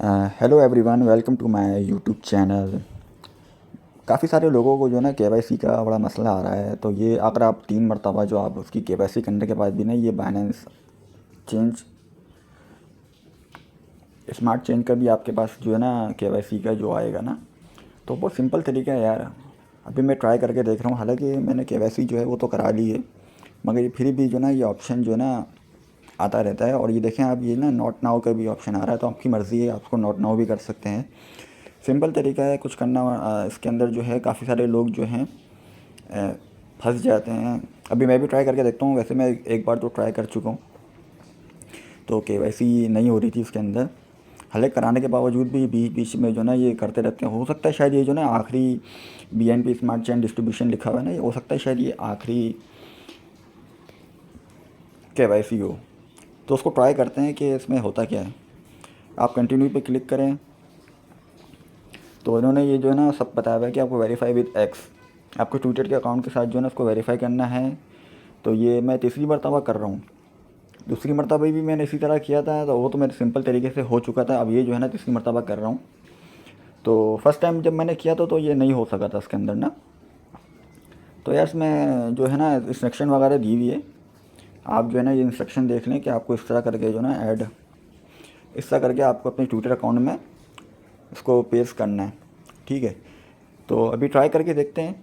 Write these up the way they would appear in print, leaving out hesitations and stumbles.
Hello everyone, welcome to my YouTube channel. काफ़ी सारे लोगों को जो है ना केवाईसी का बड़ा मसला आ रहा है। तो ये अगर आप 3 मरतबा जो आप उसकी केवाईसी करने के बाद भी ना ये बाइनेंस चेंज स्मार्ट चेंज का भी आपके पास जो है ना केवाईसी का जो आएगा ना, तो बहुत सिंपल तरीका है यार। अभी मैं ट्राई करके देख रहा हूँ, हालांकि मैंने केवाईसी जो है वो तो करा ली है, मगर ये फिर भी जो ना ये ऑप्शन जो है ना आता रहता है। और ये देखें आप, ये ना नॉट नाउ का भी ऑप्शन आ रहा है, तो आपकी मर्ज़ी है, आपको नॉट नाउ भी कर सकते हैं। सिंपल तरीका है कुछ करना। इसके अंदर जो है काफ़ी सारे लोग जो हैं फंस जाते हैं। अभी मैं भी ट्राई करके देखता हूँ। वैसे मैं एक बार तो ट्राई कर चुका हूँ, तो केवाईसी नहीं हो रही थी इसके अंदर। हालांकि कराने के बावजूद भी बीच बीच में जो ना ये करते रहते हैं। हो सकता है शायद ये जो ना आखिरी BNB स्मार्ट चेन डिस्ट्रीब्यूशन लिखा हुआ है ना, ये हो सकता है शायद ये आखिरी केवाईसी हो। तो उसको ट्राई करते हैं कि इसमें होता क्या है। आप कंटिन्यू पे क्लिक करें, तो इन्होंने ये जो है ना सब बताया हुआ है कि आपको वेरीफाई विद एक्स, आपको ट्विटर के अकाउंट के साथ जो है ना उसको वेरीफाई करना है। तो ये मैं तीसरी मरतबा कर रहा हूँ। दूसरी मरतबा भी मैंने इसी तरह किया था, तो वो तो मेरे सिंपल तरीके से हो चुका था। अब ये जो है ना तीसरी मरतबा कर रहा हूँ। तो फर्स्ट टाइम जब मैंने किया था तो ये नहीं हो सका था इसके अंदर ना। तो यार इसमें जो है ना इंस्ट्रक्शन वगैरह दी हुई है। आप जो है ना ये इंस्ट्रक्शन देख लें कि आपको इस तरह करके जो ना ऐड, इस तरह करके आपको अपने ट्विटर अकाउंट में इसको पेस्ट करना है। ठीक है, तो अभी ट्राई करके देखते हैं।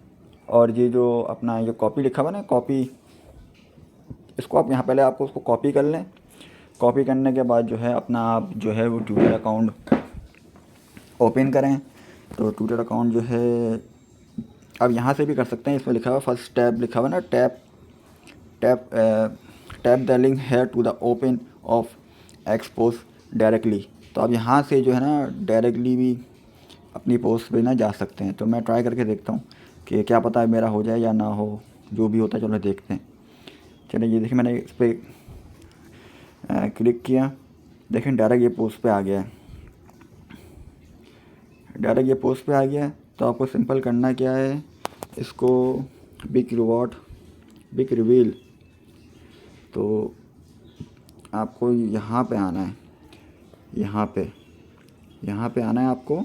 और ये जो अपना ये कॉपी लिखा हुआ ना, कॉपी, इसको आप यहाँ पहले आपको उसको कॉपी कर लें। कॉपी करने के बाद जो है अपना आप जो है वो ट्विटर अकाउंट ओपन करें। तो ट्विटर अकाउंट जो है आप यहाँ से भी कर सकते हैं। इसमें लिखा हुआ फर्स्ट टैब लिखा हुआ ना, tap tap tap the link here to the open of expose directly. तो आप यहाँ से जो है ना डायरेक्टली भी अपनी पोस्ट पे ना जा सकते हैं। तो मैं ट्राई करके देखता हूँ कि क्या पता है मेरा हो जाए या ना हो। जो भी होता है चलो देखते हैं। चलिए ये देखिए, मैंने इस पर क्लिक किया, देखें डायरेक्ट ये पोस्ट पे आ गया है। डायरेक्ट ये पोस्ट पे आ गया है। तो आपको सिंपल करना क्या है, इसको बिग रिवॉर्ड, बिग रिवील, तो आपको यहाँ पे आना है, यहाँ पे आना है आपको।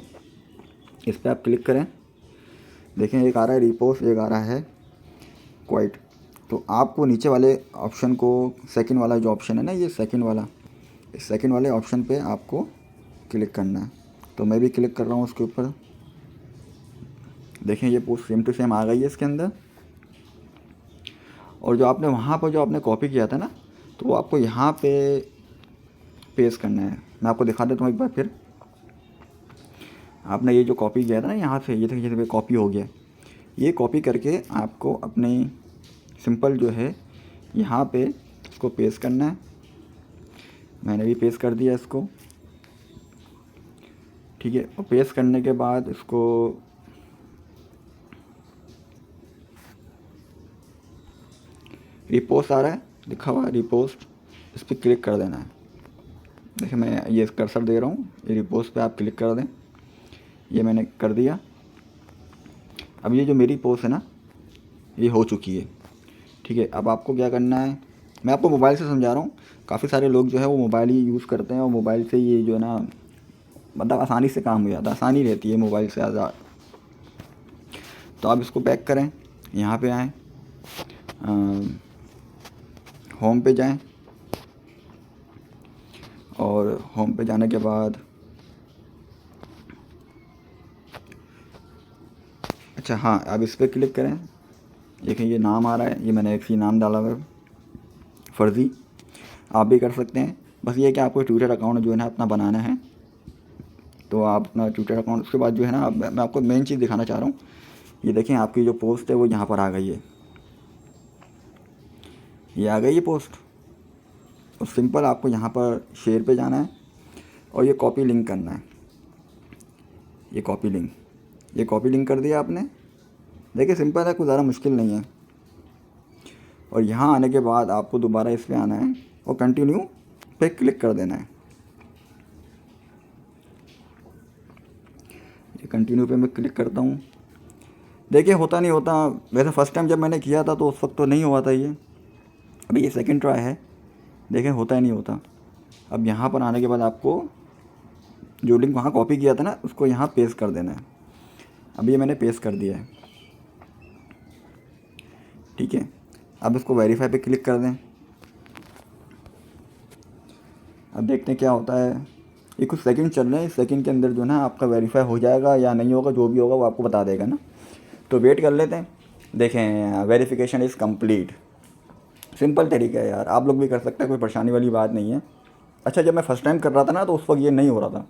इस पर आप क्लिक करें। देखें एक आ रहा है रिपोस्ट, एक आ रहा है क्वाइट। तो आपको नीचे वाले ऑप्शन को, सेकंड वाला जो ऑप्शन है ना, ये सेकंड वाला, इस सेकंड वाले ऑप्शन पे आपको क्लिक करना है। तो मैं भी क्लिक कर रहा हूँ उसके ऊपर। देखें ये पोस्ट सेम टू सेम आ गई है इसके अंदर। और जो आपने वहाँ पर जो आपने कॉपी किया था ना, तो वो आपको यहाँ पे पेस्ट करना है। मैं आपको दिखा देता हूँ एक बार फिर। आपने ये जो कॉपी किया था ना यहाँ से, ये देखिए ये कॉपी हो गया। ये कॉपी करके आपको अपने सिंपल जो है यहाँ पे इसको पेस्ट करना है। मैंने भी पेस्ट कर दिया इसको। ठीक है, और पेस्ट करने के बाद इसको रिपोस्ट आ रहा है लिखा हुआ रिपोस्ट, इस पर क्लिक कर देना है। देखिए मैं ये कर्सर दे रहा हूँ, ये रिपोस्ट पे आप क्लिक कर दें। ये मैंने कर दिया। अब ये जो मेरी पोस्ट है ना, ये हो चुकी है। ठीक है, अब आपको क्या करना है, मैं आपको मोबाइल से समझा रहा हूँ। काफ़ी सारे लोग जो है वो मोबाइल ही यूज़ करते हैं, और मोबाइल से ये जो है ना मतलब आसानी से काम हो जाता है, आसानी रहती है मोबाइल से ज़्यादा। तो आप इसको बैक करें, यहाँ पे आएँ, होम पे जाएं, और होम पे जाने के बाद अच्छा हाँ, अब इस पर क्लिक करें। देखिए ये नाम आ रहा है, ये मैंने एक ही नाम डाला हुआ है, फ़र्ज़ी। आप भी कर सकते हैं। बस ये है कि आपको ट्विटर अकाउंट जो है ना अपना बनाना है। तो आप अपना ट्विटर अकाउंट, उसके बाद जो है ना मैं आपको मेन चीज़ दिखाना चाह रहा हूँ। ये देखें आपकी जो पोस्ट है वो यहाँ पर आ गई है, ये आ गई है पोस्ट। और सिंपल आपको यहाँ पर शेयर पे जाना है, और ये कॉपी लिंक करना है। ये कॉपी लिंक कर दिया आपने। देखिए सिंपल है, कुछ ज़्यादा मुश्किल नहीं है। और यहाँ आने के बाद आपको दोबारा इस पर आना है, और कंटिन्यू पे क्लिक कर देना है। ये कंटिन्यू पे मैं क्लिक करता हूँ। देखिए होता नहीं होता। वैसे फ़र्स्ट टाइम जब मैंने किया था तो उस वक्त तो नहीं हुआ था ये। अभी ये सेकंड ट्राई है, देखें होता ही नहीं होता। अब यहाँ पर आने के बाद आपको जो लिंक वहाँ कॉपी किया था ना उसको यहाँ पेस्ट कर देना है। अब ये मैंने पेस्ट कर दिया है, ठीक है। अब इसको वेरीफाई पे क्लिक कर दें। अब देखते हैं क्या होता है। ये कुछ सेकंड चल रहे हैं, इस सेकंड के अंदर जो ना आपका वेरीफाई हो जाएगा या नहीं होगा, जो भी होगा वो आपको बता देगा ना। तो वेट कर लेते हैं। देखें, वेरिफिकेशन इज़ कंप्लीट। सिंपल तरीका है यार, आप लोग भी कर सकते हैं, कोई परेशानी वाली बात नहीं है। अच्छा, जब मैं फ़र्स्ट टाइम कर रहा था ना तो उस वक्त ये नहीं हो रहा था।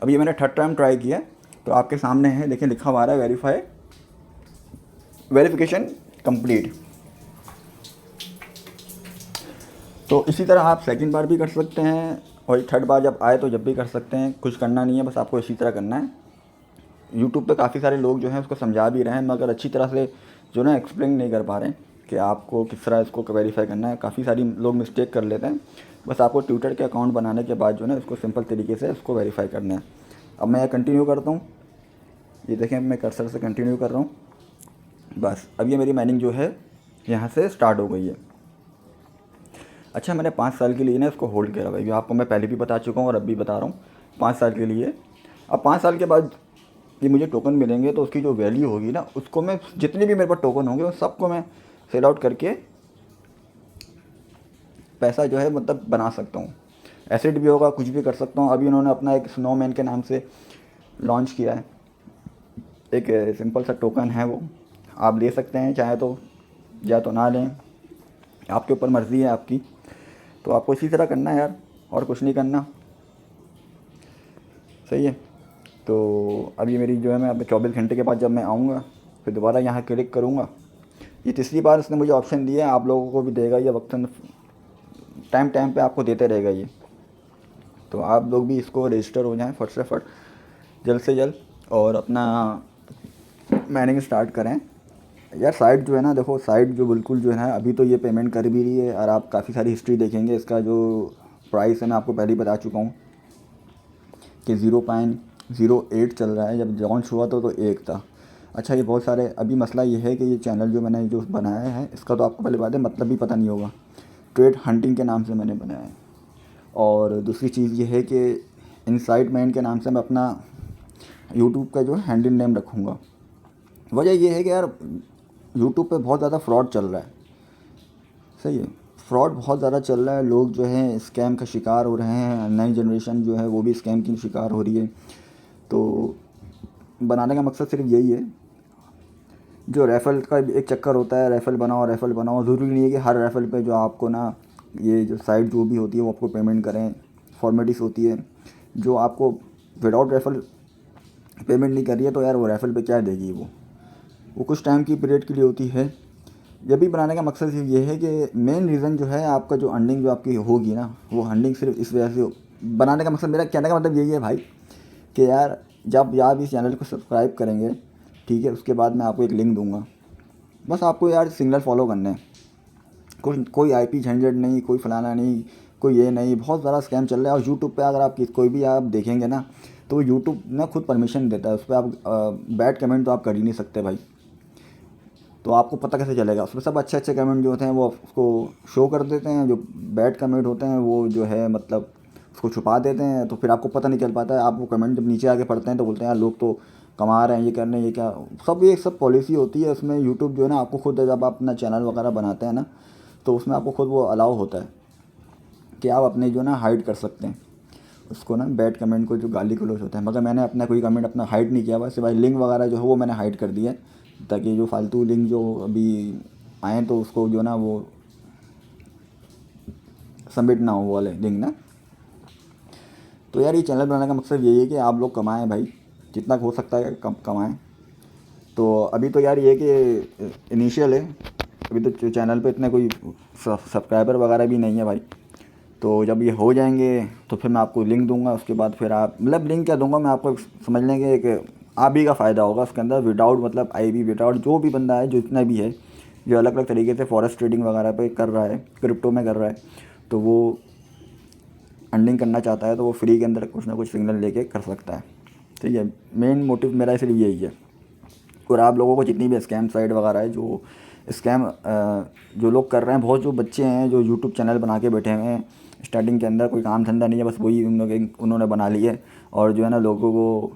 अब ये मैंने थर्ड टाइम ट्राई किया तो आपके सामने है, देखिए लिखा हुआ आ रहा है वेरिफिकेशन कंप्लीट। तो इसी तरह आप सेकंड बार भी कर सकते हैं और थर्ड बार जब आए तो जब भी कर सकते हैं। कुछ करना नहीं है, बस आपको इसी तरह करना है। यूट्यूब पे काफ़ी सारे लोग जो हैं उसको समझा भी रहे हैं, मगर अच्छी तरह से जो ना एक्सप्लेन नहीं कर पा रहे हैं कि आपको किस तरह इसको वेरीफाई करना है। काफ़ी सारी लोग मिस्टेक कर लेते हैं। बस आपको ट्विटर के अकाउंट बनाने के बाद जो है इसको सिंपल तरीके से इसको वेरीफाई करना है। अब मैं कंटिन्यू करता हूँ। ये देखें, मैं कर्सर से कंटिन्यू कर रहा हूँ। बस अब ये मेरी माइनिंग जो है यहाँ से स्टार्ट हो गई है। अच्छा, मैंने 5 साल के लिए ना इसको होल्ड किया भाई, आपको मैं पहले भी बता चुका हूँ और अब भी बता रहा हूँ, 5 साल के लिए। अब 5 साल के बाद ये मुझे टोकन मिलेंगे तो उसकी जो वैल्यू होगी ना, उसको मैं जितने भी मेरे पास टोकन होंगे उन सबको मैं सेल आउट करके पैसा जो है मतलब बना सकता हूँ। एसेट भी होगा, कुछ भी कर सकता हूँ। अभी उन्होंने अपना एक स्नोमैन के नाम से लॉन्च किया है, एक सिंपल सा टोकन है, वो आप ले सकते हैं चाहे तो, या तो ना लें, आपके ऊपर मर्ज़ी है आपकी। तो आपको इसी तरह करना है यार, और कुछ नहीं करना, सही है। तो अभी मेरी जो है, मैं अब 24 घंटे के बाद जब मैं आऊँगा फिर दोबारा यहाँ क्लिक करूँगा। ये तीसरी बार इसने मुझे ऑप्शन दिया है, आप लोगों को भी देगा ये वक्तन, टाइम टाइम पे आपको देते रहेगा ये। तो आप लोग भी इसको रजिस्टर हो जाएं फट से फट, जल्द से जल्द, और अपना माइनिंग स्टार्ट करें। यार साइट जो है ना, देखो साइट जो बिल्कुल जो है ना, अभी तो ये पेमेंट कर भी रही है और आप काफ़ी सारी हिस्ट्री देखेंगे। इसका जो प्राइस है मैं आपको पहले ही बता चुका हूँ कि 0.08 चल रहा है। जब लॉन्च हुआ तो 1 था। अच्छा, ये बहुत सारे, अभी मसला ये है कि ये चैनल जो मैंने जो बनाया है इसका तो आपको पहले बात है मतलब भी पता नहीं होगा। ट्रेड हंटिंग के नाम से मैंने बनाया है। और दूसरी चीज़ ये है कि इनसाइड माइंड के नाम से मैं अपना यूट्यूब का जो है हैंडल नेम रखूँगा। वजह ये है कि यार यूट्यूब पे बहुत ज़्यादा फ्रॉड चल रहा है, सही है, फ्रॉड बहुत ज़्यादा चल रहा है। लोग जो हैं स्कैम का शिकार हो रहे हैं, नई जनरेशन जो है वो भी स्कैम की शिकार हो रही है। तो बनाने का मकसद सिर्फ यही है। जो रेफ़ल का एक चक्कर होता है, रेफ़ल बनाओ, ज़रूरी नहीं है कि हर रेफ़ल पे जो आपको ना ये जो साइट जो भी होती है वो आपको पेमेंट करें। फॉर्मेलिटीज़ होती है, जो आपको विदाउट रेफ़ल पेमेंट नहीं कर रही है तो यार वो रेफ़ल पे क्या देगी वो कुछ टाइम की पीरियड के लिए होती है। जब भी बनाने का मकसद ये है कि मेन रीज़न जो है आपका जो अर्निंग जो आपकी होगी ना, वो अर्निंग सिर्फ इस वजह से बनाने का मकसद, मेरा कहने का मतलब यही है भाई कि यार जब आप इस चैनल को सब्सक्राइब करेंगे, ठीक है, उसके बाद मैं आपको एक लिंक दूंगा। बस आपको यार सिग्नल फॉलो करने हैं, कोई आईपी झंझट नहीं, कोई फलाना नहीं, कोई ये नहीं। बहुत ज़्यादा स्कैम चल रहा है। और यूट्यूब पे अगर आप कोई भी आप देखेंगे ना तो यूट्यूब ना खुद परमिशन देता है, उस पर आप बैड कमेंट तो आप कर ही नहीं सकते भाई। तो आपको पता कैसे चलेगा? उसमें सब अच्छे अच्छे कमेंट जो होते हैं वो उसको शो कर देते हैं, जो बैड कमेंट होते हैं वो जो है मतलब उसको छुपा देते हैं। तो फिर आपको पता नहीं चल पाता है। आप वो कमेंट जब नीचे आके पढ़ते हैं तो बोलते हैं यार लोग तो कमा रहे हैं, ये कर रहे हैं, ये क्या सब, ये सब पॉलिसी होती है उसमें। यूट्यूब जो है ना आपको खुद, जब आप अपना चैनल वगैरह बनाते हैं ना तो उसमें आपको खुद वो अलाउ होता है कि आप अपने जो ना हाइड कर सकते हैं उसको ना, बैड कमेंट को, जो गाली गलौज होता है। मगर मैंने अपना कोई कमेंट अपना हाइड नहीं किया हुआ, सिवाय लिंक वगैरह जो है वो मैंने हाइड कर दिया है, ताकि जो फालतू लिंक जो अभी आए तो उसको जो ना वो सबमिट ना हो, वो वाले लिंक ना। तो यार ये चैनल बनाने का मकसद यही है कि आप लोग कमाएं भाई, जितना हो सकता है कमाएं। तो अभी तो यार ये कि इनिशियल है, अभी तो चैनल पे इतने कोई सब्सक्राइबर वगैरह भी नहीं है भाई। तो जब ये हो जाएंगे तो फिर मैं आपको लिंक दूंगा, उसके बाद फिर आप, मतलब लिंक क्या दूंगा मैं आपको, समझ लेंगे कि आप ही का फ़ायदा होगा उसके अंदर। विदाउट मतलब आईबी, विदाउट जो भी बंदा है, जो इतना भी है जो अलग अलग तरीके से फॉरेक्स ट्रेडिंग वगैरह पे कर रहा है, क्रिप्टो में कर रहा है, तो वो अर्निंग करना चाहता है तो वो फ्री के अंदर कुछ ना कुछ सिग्नल लेके कर सकता है। ठीक है, मेन मोटिव मेरा सिर्फ यही है। और आप लोगों को जितनी भी स्कैम साइट वगैरह है, जो स्कैम जो लोग कर रहे हैं, बहुत जो बच्चे हैं जो यूट्यूब चैनल बना के बैठे हुए हैं, स्टार्टिंग के अंदर कोई काम धंधा नहीं है, बस वही उन्होंने बना ली है और जो है ना लोगों को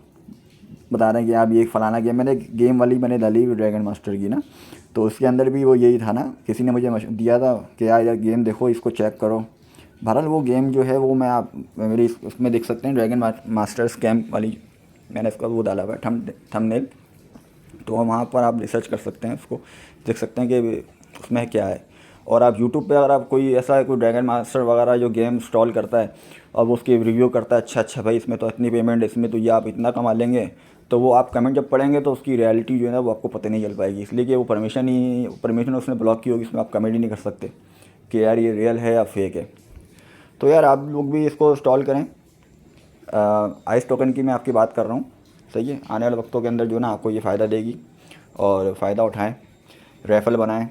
बता रहे हैं कि आप ये फलाना गेम, मैंने गेम वाली मैंने डाली ड्रैगन मास्टर की ना, तो उसके अंदर भी वो यही था ना, किसी ने मुझे दिया था कि यार गेम देखो, इसको चेक करो। बहरहाल वो गेम जो है वो मैं आप मेरी उसमें देख सकते हैं, ड्रैगन मास्टर स्कैम वाली, मैंने इसका वो डाला हुआ है थंबनेल, तो वहाँ पर आप रिसर्च कर सकते हैं, उसको देख सकते हैं कि उसमें क्या है। और आप यूट्यूब पे अगर आप कोई ऐसा कोई ड्रैगन मास्टर वगैरह जो गेम इंस्टॉल करता है और वो उसकी रिव्यू करता है, अच्छा भाई इसमें तो इतनी पेमेंट, इसमें तो ये आप इतना कमा लेंगे, तो वो आप कमेंट जब पढ़ेंगे तो उसकी रियलिटी जो है ना वो आपको पता नहीं चल पाएगी, इसलिए कि वो परमिशन उसने ब्लॉक की होगी, इसमें आप कमेंट ही नहीं कर सकते कि यार ये रियल है या फेक है। तो यार आप लोग भी इसको इंस्टॉल करें। आइस टोकन की मैं आपकी बात कर रहा हूँ, सही है। आने वाले वक्तों के अंदर जो है ना आपको ये फ़ायदा देगी और फ़ायदा उठाएं, रेफल बनाएं,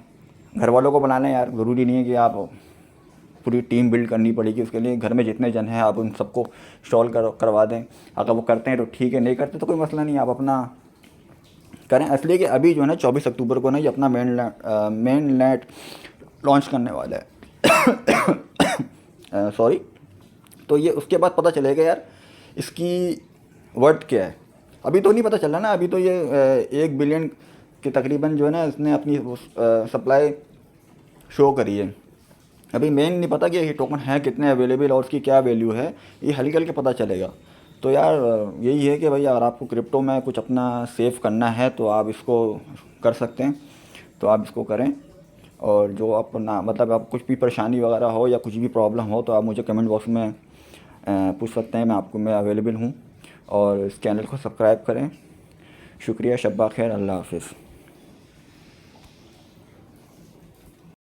घर वालों को बनाना है यार, ज़रूरी नहीं है कि आप पूरी टीम बिल्ड करनी पड़ेगी उसके लिए। घर में जितने जन हैं आप उन सबको इंस्टॉल करवा दें, अगर वो करते हैं तो ठीक है, नहीं करते तो कोई मसला नहीं, आप अपना करें। इसलिए कि अभी जो है ना 24 अक्टूबर को ना ये अपना मेन नेट लॉन्च करने वाला है सॉरी। तो ये उसके बाद पता चलेगा यार इसकी वर्थ क्या है। अभी तो नहीं पता चला ना, अभी तो ये 1 बिलियन के तकरीबन जो है ना इसने अपनी सप्लाई शो करी है। अभी मेन नहीं पता कि ये टोकन है कितने अवेलेबल और उसकी क्या वैल्यू है, ये हल्के हल्के पता चलेगा। तो यार यही है कि भाई अगर आपको क्रिप्टो में कुछ अपना सेव करना है तो आप इसको कर सकते हैं, तो आप इसको करें। और जो अपना मतलब आप कुछ भी परेशानी वगैरह हो या कुछ भी प्रॉब्लम हो तो आप मुझे कमेंट बॉक्स में पूछ सकते हैं, मैं अवेलेबल हूँ। और इस चैनल को सब्सक्राइब करें। शुक्रिया, शब्बा खैर, अल्लाह हाफ़िज़।